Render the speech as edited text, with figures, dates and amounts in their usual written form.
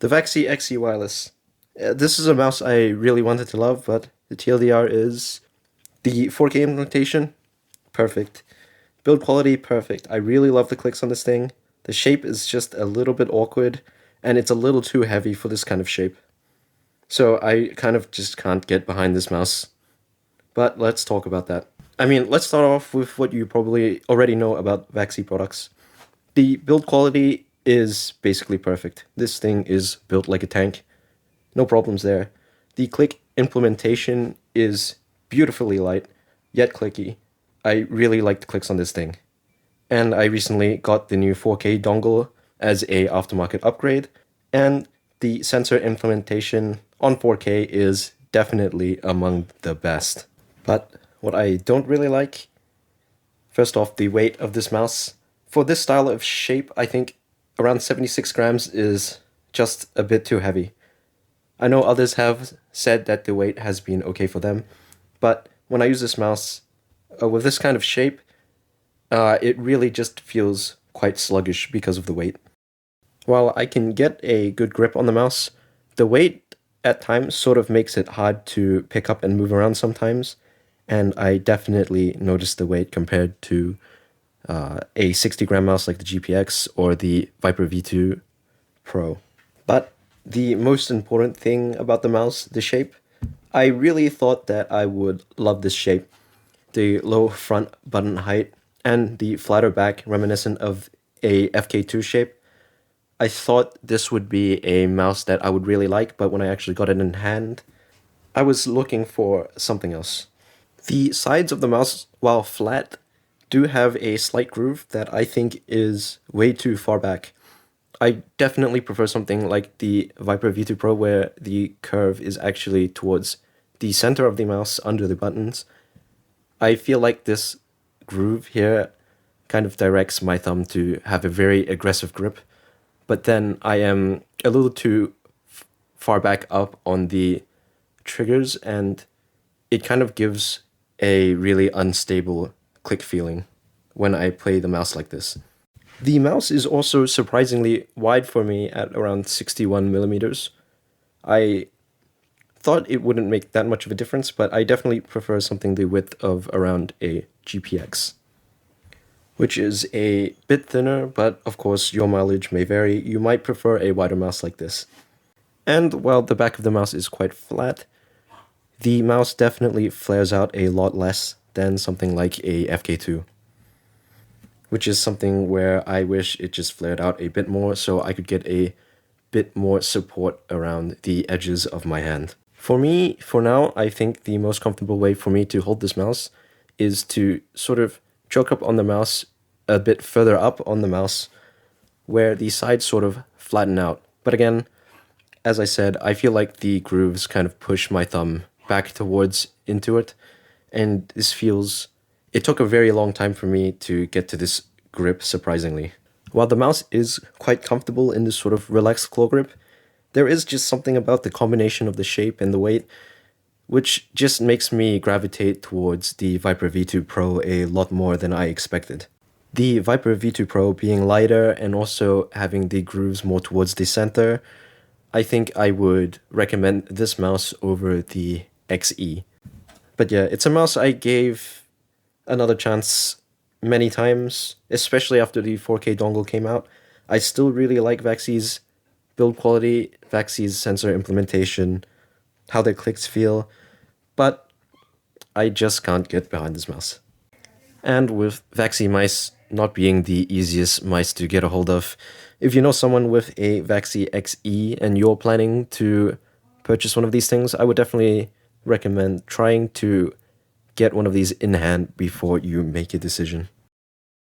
The Vaxee XE Wireless. This is a mouse I really wanted to love, but the TLDR is the 4K implementation, perfect. Build quality, perfect. I really love the clicks on this thing. The shape is just a little bit awkward, and it's a little too heavy for this kind of shape. So I kind of just can't get behind this mouse. But let's talk about that. Let's start off with what you probably already know about Vaxee products. The build quality is basically perfect. This thing is built like a tank. No problems there. The click implementation is beautifully light, yet clicky. I really like the clicks on this thing. And I recently got the new 4K dongle as a aftermarket upgrade, and the sensor implementation on 4K is definitely among the best. But what I don't really like, first off, the weight of this mouse. For this style of shape, I think around 76 grams is just a bit too heavy. I know others have said that the weight has been okay for them, but when I use this mouse with this kind of shape, it really just feels quite sluggish because of the weight. While I can get a good grip on the mouse, the weight at times sort of makes it hard to pick up and move around sometimes, and I definitely notice the weight compared to a 60-gram mouse like the GPX or the Viper V2 Pro. But the most important thing about the mouse, the shape, I really thought that I would love this shape. The low front button height and the flatter back reminiscent of a FK2 shape. I thought this would be a mouse that I would really like, but when I actually got it in hand, I was looking for something else. The sides of the mouse, while flat, do have a slight groove that I think is way too far back. I definitely prefer something like the Viper V2 Pro where the curve is actually towards the center of the mouse under the buttons. I feel like this groove here kind of directs my thumb to have a very aggressive grip, but then I am a little too far back up on the triggers, and it kind of gives a really unstable click feeling when I play the mouse like this. The mouse is also surprisingly wide for me at around 61 millimeters. I thought it wouldn't make that much of a difference, but I definitely prefer something the width of around a GPX, which is a bit thinner, but of course your mileage may vary. You might prefer a wider mouse like this. And while the back of the mouse is quite flat, the mouse definitely flares out a lot less than something like a FK2, which is something where I wish it just flared out a bit more so I could get a bit more support around the edges of my hand. For me, for now, I think the most comfortable way for me to hold this mouse is to sort of choke up on the mouse a bit further up on the mouse where the sides sort of flatten out. But again, as I said, I feel like the grooves kind of push my thumb back towards into it, and this feels... It took a very long time for me to get to this grip, surprisingly. While the mouse is quite comfortable in this sort of relaxed claw grip, there is just something about the combination of the shape and the weight which just makes me gravitate towards the Viper V2 Pro a lot more than I expected. The Viper V2 Pro being lighter and also having the grooves more towards the center, I think I would recommend this mouse over the XE. But yeah, it's a mouse I gave another chance many times, especially after the 4K dongle came out. I still really like Vaxee's build quality, Vaxee's sensor implementation, how their clicks feel, but I just can't get behind this mouse. And with Vaxee mice not being the easiest mice to get a hold of, if you know someone with a Vaxee XE and you're planning to purchase one of these things, I would definitely recommend trying to get one of these in hand before you make a decision.